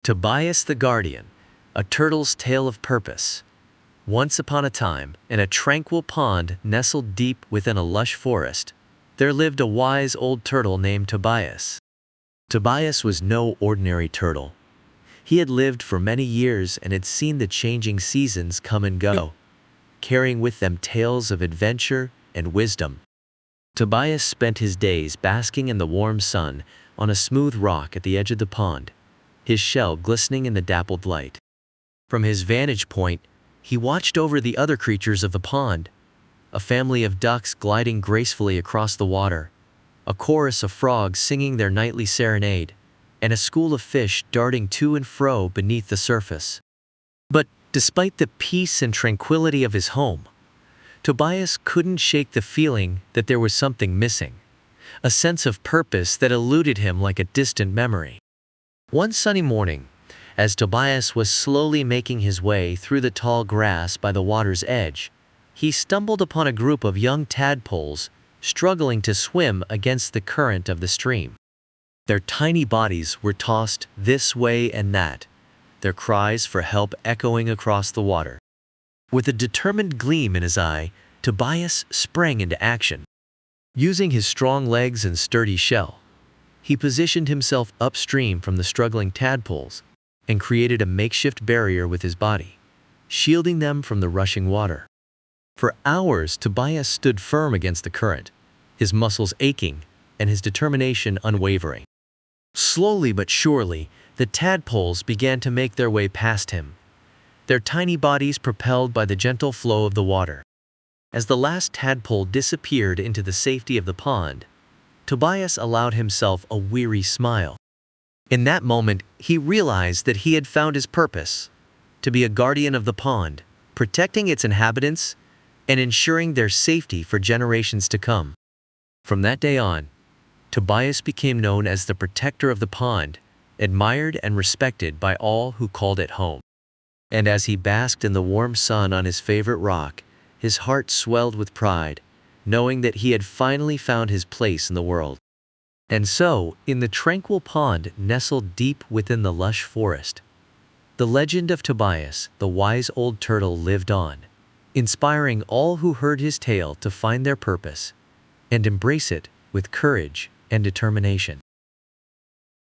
Tobias the Guardian, a turtle's tale of purpose. Once upon a time, in a tranquil pond nestled deep within a lush forest, there lived a wise old turtle named Tobias. Tobias was no ordinary turtle. He had lived for many years and had seen the changing seasons come and go, carrying with them tales of adventure and wisdom. Tobias spent his days basking in the warm sun on a smooth rock at the edge of the pond, his shell glistening in the dappled light. From his vantage point, he watched over the other creatures of the pond, a family of ducks gliding gracefully across the water, a chorus of frogs singing their nightly serenade, and a school of fish darting to and fro beneath the surface. But despite the peace and tranquility of his home, Tobias couldn't shake the feeling that there was something missing, a sense of purpose that eluded him like a distant memory. One sunny morning, as Tobias was slowly making his way through the tall grass by the water's edge, he stumbled upon a group of young tadpoles struggling to swim against the current of the stream. Their tiny bodies were tossed this way and that, their cries for help echoing across the water. With a determined gleam in his eye, Tobias sprang into action. Using his strong legs and sturdy shell, he positioned himself upstream from the struggling tadpoles and created a makeshift barrier with his body, shielding them from the rushing water. For hours, Tobias stood firm against the current, his muscles aching and his determination unwavering. Slowly but surely, the tadpoles began to make their way past him, their tiny bodies propelled by the gentle flow of the water. As the last tadpole disappeared into the safety of the pond, Tobias allowed himself a weary smile. In that moment, he realized that he had found his purpose, to be a guardian of the pond, protecting its inhabitants and ensuring their safety for generations to come. From that day on, Tobias became known as the protector of the pond, admired and respected by all who called it home. And as he basked in the warm sun on his favorite rock, his heart swelled with pride, knowing that he had finally found his place in the world. And so, in the tranquil pond nestled deep within the lush forest, the legend of Tobias, the wise old turtle, lived on, inspiring all who heard his tale to find their purpose and embrace it with courage and determination.